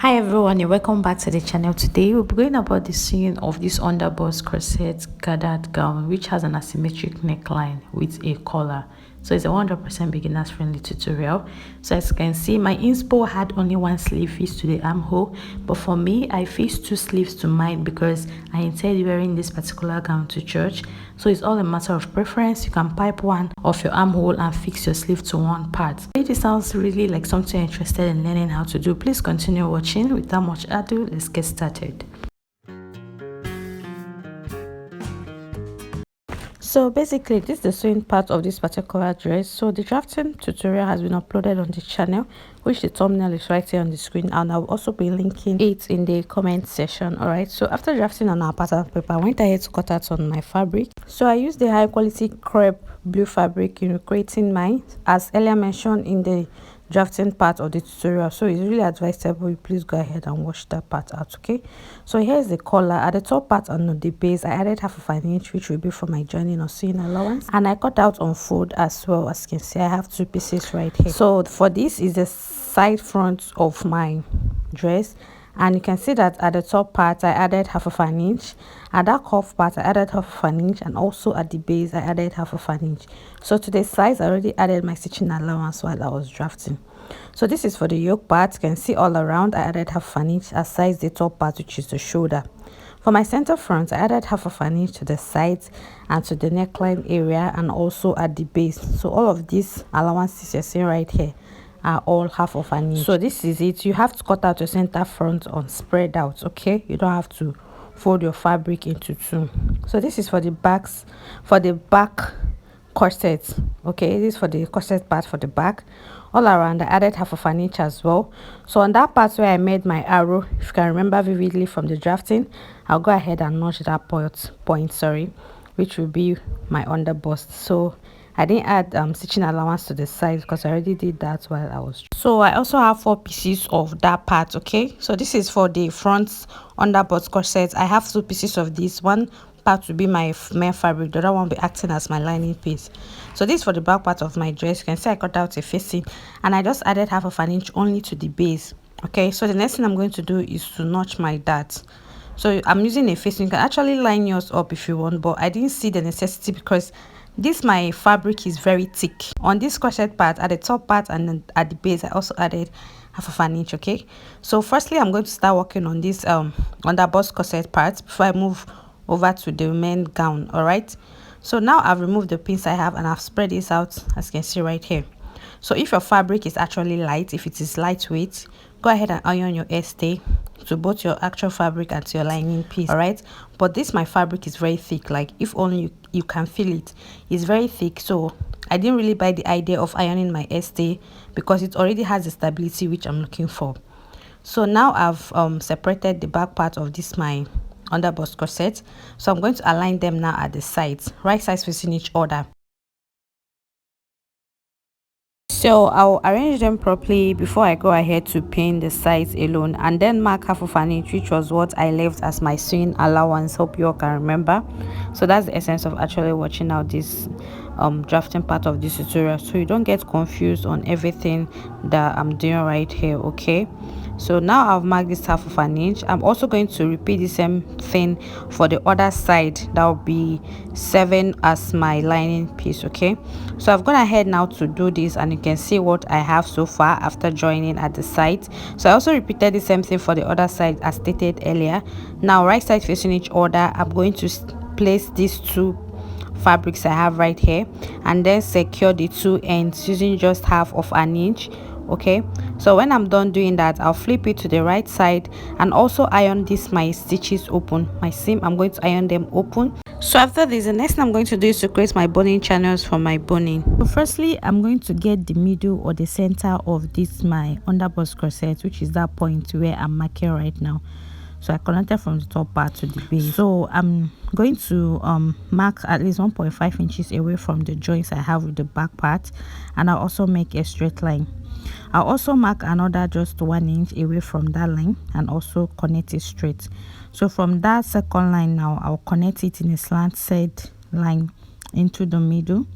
Hi everyone, and welcome back to the channel. Today we'll be going about the sewing of this underbust corset gathered gown, which has an asymmetric neckline with a collar. So it's a 100% beginners friendly tutorial. So as you can see, my inspo had only one sleeve fixed to the armhole, but for me I fixed two sleeves to mine because I intend wearing this particular gown to church. So it's all a matter of preference. You can pipe one off your armhole and fix your sleeve to one part. If it sounds really like something you're interested in learning how to do, please continue watching. Without much ado, let's get started. So basically, this is the sewing part of this particular dress. So the drafting tutorial has been uploaded on the channel, which the thumbnail is right here on the screen, and I'll also be linking it in the comment section. All right, so after drafting on our pattern paper, I went ahead to cut out on my fabric. So I used the high quality crepe blue fabric, creating mine as earlier mentioned in the drafting part of the tutorial. So it's really advisable you please go ahead and watch that part out. Okay, so here's the collar. At the top part on the base, I added half of an inch, which will be for my joining or sewing allowance, and I cut out on fold as well. As you can see, I have two pieces right here. So for this is the side front of my dress, and you can see that at the top part I added half of an inch, at that cuff part I added half of an inch, and also at the base I added half of an inch. So to the size I already added my stitching allowance while I was drafting. So this is for the yoke part. You can see all around I added half an inch aside the top part, which is the shoulder. For my center front, I added half of an inch to the sides and to the neckline area, and also at the base. So all of these allowances you're seeing right here are all half of an inch. So this is it. You have to cut out your center front on spread out. Okay, you don't have to fold your fabric into two. So this is for the back corset. Okay, this is for the corset part for the back. All around I added half of an inch as well. So on that part where I made my arrow, if you can remember vividly from the drafting, I'll go ahead and notch that point, which will be my underbust. So I didn't add stitching allowance to the side because I already did that while I was. So I also have 4 pieces of that part. Okay, so this is for the front underbust corset. I have 2 pieces of this. One part will be my main fabric, the other one will be acting as my lining piece. So this is for the back part of my dress. You can see I cut out a facing, and I just added half of an inch only to the base. Okay, so the next thing I'm going to do is to notch my dart. So I'm using a facing. You can actually line yours up if you want, but I didn't see the necessity because this my fabric is very thick. On this corset part, at the top part and then at the base, I also added half of an inch. Okay, so firstly I'm going to start working on this underbust corset part before I move over to the main gown. All right, so now I've removed the pins I have and I've spread this out, as you can see right here. So if your fabric is actually light, if it is lightweight, go ahead and iron your stay to both your actual fabric and to your lining piece. All right, but this my fabric is very thick, like if only you can feel it, it's very thick. So I didn't really buy the idea of ironing my stay because it already has the stability which I'm looking for. So now I've separated the back part of this my underbust corset. So I'm going to align them now at the sides, right sides facing each other. So I'll arrange them properly before I go ahead to pin the sides alone, and then mark half of an inch, which was what I left as my sewing allowance. Hope you all can remember. So that's the essence of actually watching out this drafting part of this tutorial, so you don't get confused on everything that I'm doing right here. Okay, so now I've marked this half of an inch. I'm also going to repeat the same thing for the other side. That will be 7 as my lining piece. Okay, so I've gone ahead now to do this, and you can see what I have so far after joining at the side. So I also repeated the same thing for the other side as stated earlier. Now right side facing each other, I'm going to place these 2 fabrics I have right here and then secure the 2 ends using just half of an inch. Okay, so when I'm done doing that, I'll flip it to the right side and also iron this my stitches open. My seam, I'm going to iron them open. So after this, the next thing I'm going to do is to create my boning channels for my boning. So firstly, I'm going to get the middle or the center of this my underbust corset, which is that point where I'm marking right now. So I connected from the top part to the base. So I'm going to mark at least 1.5 inches away from the joints I have with the back part, and I'll also make a straight line. I'll also mark another just 1 inch away from that line and also connect it straight. So from that second line now, I'll connect it in a slanted line into the middle.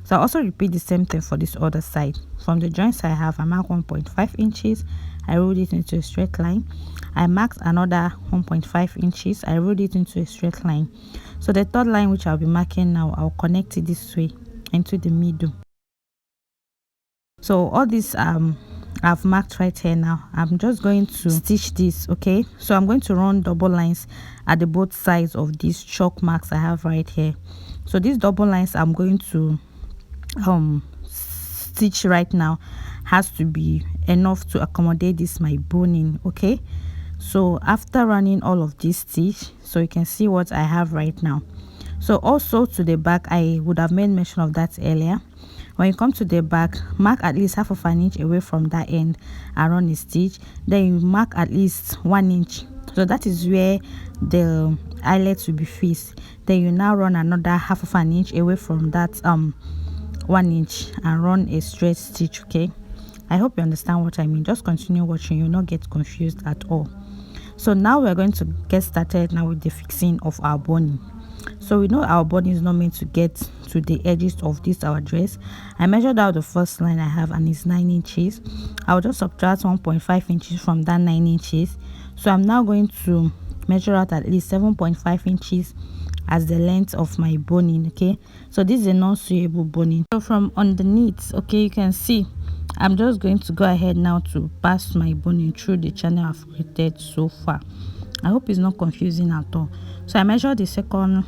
So I'll also repeat the same thing for this other side. From the joints I have, I mark 1.5 inches I rolled it into a straight line. I marked another 1.5 inches. I rolled it into a straight line. So the third line which I'll be marking now, I'll connect it this way into the middle. So all this I've marked right here. Now I'm just going to stitch this. Okay, so I'm going to run double lines at the both sides of these chalk marks I have right here. So these double lines I'm going to stitch right now has to be enough to accommodate this my boning. Okay, so after running all of this stitch, so you can see what I have right now. So also to the back, I would have made mention of that earlier. When you come to the back, mark at least half of an inch away from that end and run a stitch. Then you mark at least 1 inch, so that is where the eyelet will be fixed. Then you now run another half of an inch away from that 1 inch and run a straight stitch. Okay, I hope you understand what I mean. Just continue watching, you'll not get confused at all. So now we're going to get started now with the fixing of our boning. So we know our body is not meant to get to the edges of this our dress. I measured out the first line I have and it's 9 inches. I'll just subtract 1.5 inches from that 9 inches. So I'm now going to measure out at least 7.5 inches as the length of my boning. Okay, so this is a non-sewable boning. So from underneath, okay, you can see I'm just going to go ahead now to pass my boning through the channel I've created so far. I hope it's not confusing at all. So I measured the second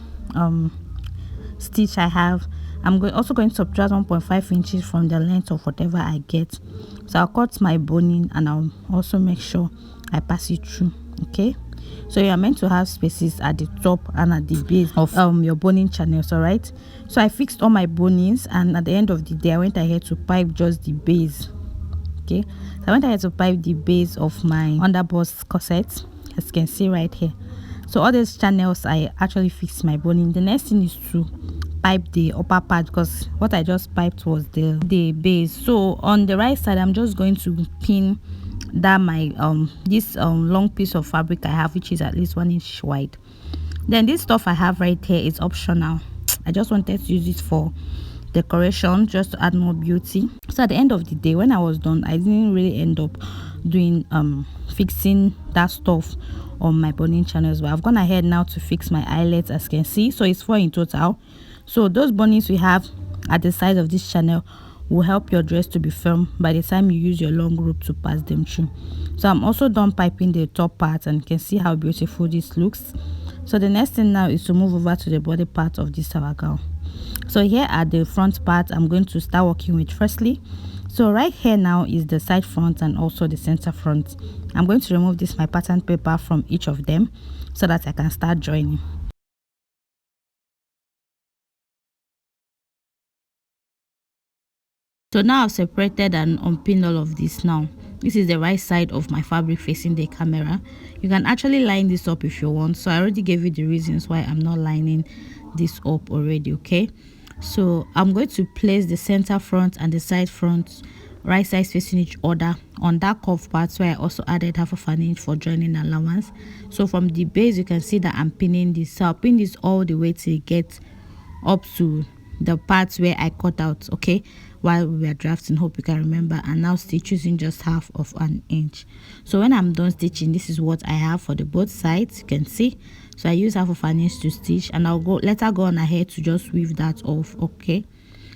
stitch I have. I'm also going to subtract 1.5 inches from the length of whatever I get. So I'll cut my boning and I'll also make sure I pass it through. Okay, so you are meant to have spaces at the top and at the base of your boning channels. All right, so I fixed all my bonings, and at the end of the day I went ahead to pipe just the base. Okay, so I went ahead to pipe the base of my underbust corset, as you can see right here. So all these channels I actually fixed my boning. The next thing is to pipe the upper part, because what I just piped was the base. So on the right side I'm just going to pin that my this long piece of fabric I have, which is at least 1 inch wide. Then this stuff I have right here is optional. I just wanted to use it for decoration, just to add more beauty. So at the end of the day, when I was done, I didn't really end up doing fixing that stuff on my boning channels, but I've gone ahead now to fix my eyelets, as you can see. So it's 4 in total. So those bonings we have at the side of this channel will help your dress to be firm by the time you use your long rope to pass them through. So I'm also done piping the top part, and you can see how beautiful this looks. So the next thing now is to move over to the body part of this our gown. So here at the front part I'm going to start working with firstly. So right here now is the side front and also the center front. I'm going to remove this my pattern paper from each of them so that I can start joining. So now I've separated and unpinned all of this. Now this is the right side of my fabric facing the camera. You can actually line this up if you want. So I already gave you the reasons why I'm not lining this up already. Okay, so I'm going to place the center front and the side front right sides facing each other on that curve part, where I also added half of an inch for joining allowance. So from the base you can see that I'm pinning this. So I'll pin this all the way till it gets up to the parts where I cut out, okay, while we were drafting. Hope you can remember. And now stitch using just half of an inch. So when I'm done stitching, this is what I have for the both sides, you can see. So I use half of an inch to stitch, and I'll later go on ahead to just weave that off. Okay,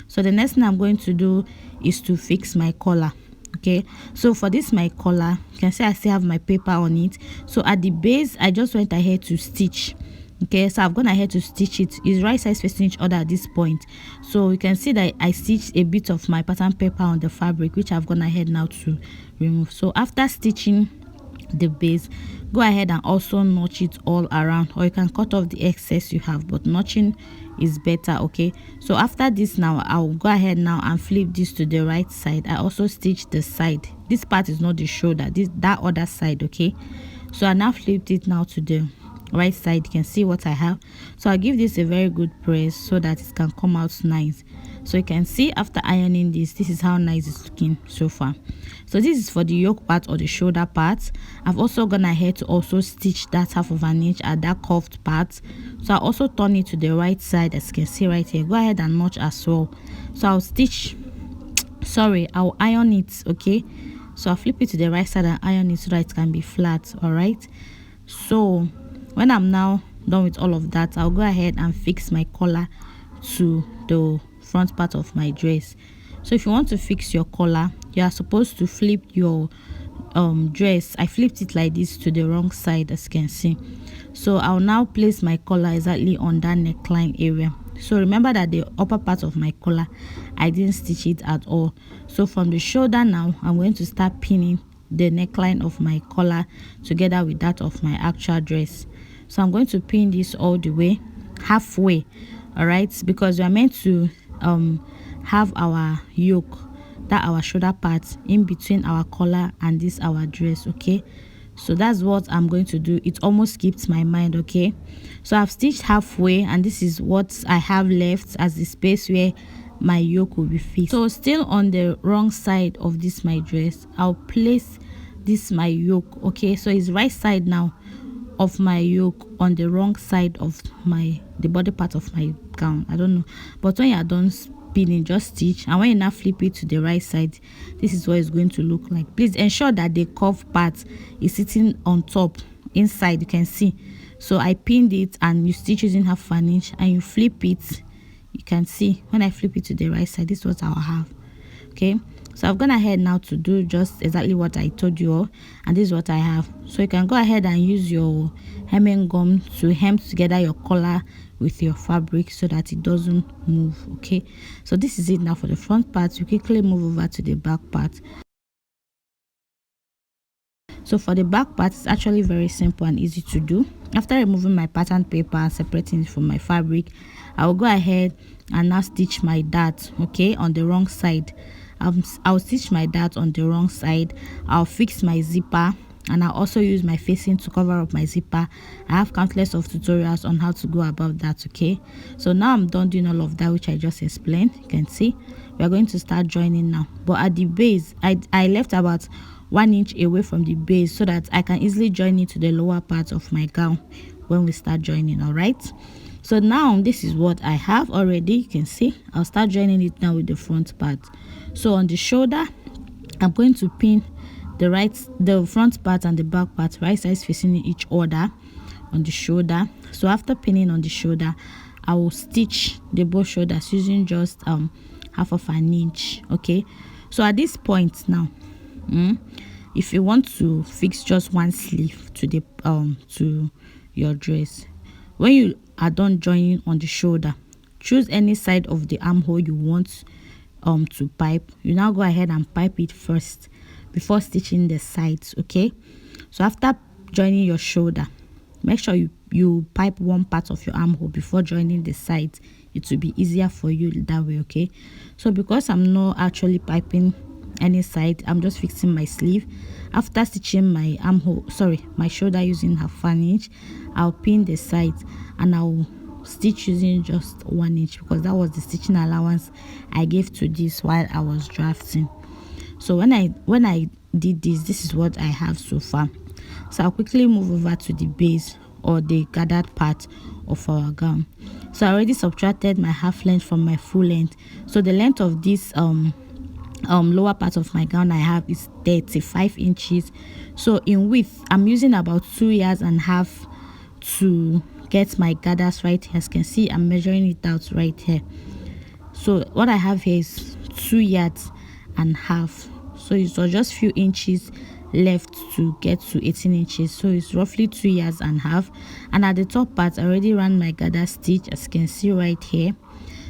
so the next thing I'm going to do is to fix my collar. Okay, so for this my collar, you can see I still have my paper on it. So at the base I just went ahead to stitch. Okay, so I've gone ahead to stitch it. It's right sides facing each other at this point. So you can see that I stitched a bit of my pattern paper on the fabric, which I've gone ahead now to remove. So after stitching the base, go ahead and also notch it all around, or you can cut off the excess you have, but notching is better. Okay, so after this now I'll go ahead now and flip this to the right side. I also stitch the side. This part is not the shoulder, that other side. Okay, so I now flipped it now to the right side. You can see what I have. So I'll give this a very good press so that it can come out nice. So you can see after ironing this is how nice it's looking so far. So this is for the yoke part or the shoulder part. I've also gone ahead to also stitch that half of an inch at that curved part. So I'll also turn it to the right side, as you can see right here. Go ahead and notch as well. So I'll iron it. Okay, So I'll flip it to the right side and iron it so that it can be flat. All right, so when I'm now done with all of that, I'll go ahead and fix my collar to the front part of my dress. So if you want to fix your collar, you are supposed to flip your dress. I flipped it like this to the wrong side, as you can see. So I'll now place my collar exactly on that neckline area. So remember that the upper part of my collar, I didn't stitch it at all. So from the shoulder now, I'm going to start pinning the neckline of my collar together with that of my actual dress. So I'm going to pin this all the way halfway, all right, because we are meant to have our yoke, that our shoulder part, in between our collar and this our dress. Okay, so that's what I'm going to do. It almost skipped my mind. Okay, so I've stitched halfway and this is what I have left as the space where my yoke will be fixed. So still on the wrong side of this my dress, I'll place this my yoke. Okay, so it's right side now of my yoke on the wrong side of the body part of my gown. I don't know, but when you're done pinning, just stitch, and when you now flip it to the right side, this is what it's going to look like. Please ensure that the curved part is sitting on top inside. You can see, so I pinned it and you stitch using half an inch and you flip it. You can see when I flip it to the right side, this is what I'll have. Okay, so I've gone ahead now to do just exactly what I told you all, and this is what I have. So you can go ahead and use your hemming gum to hem together your collar with your fabric so that it doesn't move. Okay, so this is it now for the front part. You quickly move over to the back part. So for the back part, it's actually very simple and easy to do. After removing my pattern paper and separating it from my fabric, I will go ahead and now stitch my dart. Okay, on the wrong side. I'll stitch my dart on the wrong side. I'll fix my zipper, and I'll also use my facing to cover up my zipper. I have countless of tutorials on how to go about that. Okay, so now I'm done doing all of that which I just explained. You can see we are going to start joining now, but at the base I left about 1 inch away from the base so that I can easily join it to the lower part of my gown when we start joining. All right, so now this is what I have already. You can see I'll start joining it now with the front part. So on the shoulder, I'm going to pin the front part and the back part right sides facing each other on the shoulder. So after pinning on the shoulder, I will stitch the both shoulders using just half of an inch. Okay, so at this point now, if you want to fix just one sleeve to the to your dress, when you are done joining on the shoulder, choose any side of the armhole you want to pipe. You now go ahead and pipe it first before stitching the sides. Okay, so after joining your shoulder, make sure you pipe one part of your armhole before joining the sides. It will be easier for you that way. Okay, so because I'm not actually piping any side, I'm just fixing my sleeve. After stitching my my shoulder using half an inch, I'll pin the sides and I'll stitch using just 1 inch because that was the stitching allowance I gave to this while I was drafting. So when I did this is what I have so far. So I'll quickly move over to the base or the gathered part of our gown. So I already subtracted my half length from my full length. So the length of this lower part of my gown I have is 35 inches. So in width, I'm using about 2.5 yards to get my gathers right here. As you can see, I'm measuring it out right here. So what I have here is 2.5 yards. So it's just few inches left to get to 18 inches. So it's roughly 2.5 yards. And at the top part, I already ran my gather stitch, as you can see right here.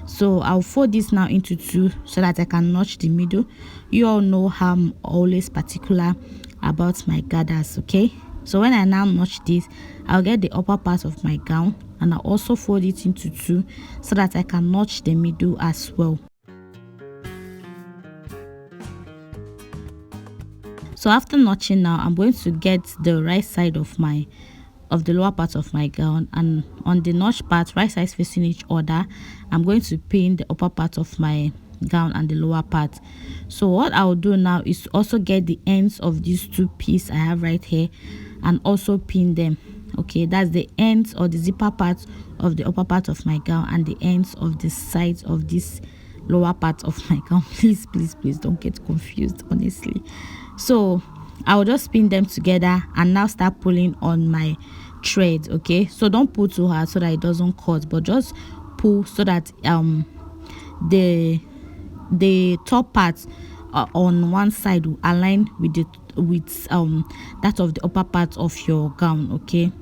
So I'll fold this now into 2 so that I can notch the middle. You all know how I'm always particular about my gathers. Okay, so when I now notch this, I'll get the upper part of my gown and I'll also fold it into 2 so that I can notch the middle as well. So after notching now, I'm going to get the right side of the lower part of my gown, and on the notch part, right sides facing each other, I'm going to pin the upper part of my gown and the lower part. So what I'll do now is also get the ends of these 2 pieces I have right here and also pin them. Okay, that's the ends or the zipper part of the upper part of my gown and the ends of the sides of this lower part of my gown. Please don't get confused, honestly. So I'll just pin them together and now start pulling on my thread. Okay, so don't pull too hard so that it doesn't cut, but just pull so that the top part on one side will align with that of the upper part of your gown. Okay,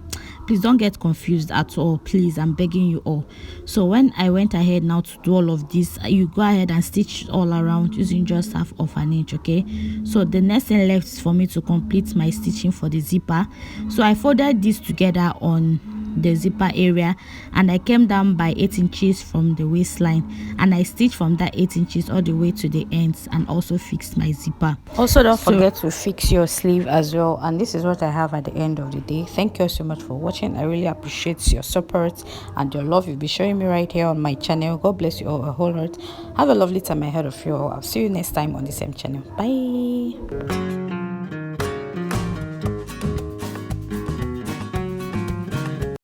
please don't get confused at all, please, I'm begging you all. So when I went ahead now to do all of this, you go ahead and stitch all around using just half of an inch. Okay, so the next thing left is for me to complete my stitching for the zipper. So I folded this together on the zipper area and I came down by 8 inches from the waistline and I stitched from that 8 inches all the way to the ends and also fixed my zipper. Also, don't forget to fix your sleeve as well. And this is what I have at the end of the day. Thank you so much for watching. I really appreciate your support and your love you'll be showing me right here on my channel. God bless you all a whole lot. Have a lovely time ahead of you all. I'll see you next time on the same channel. Bye.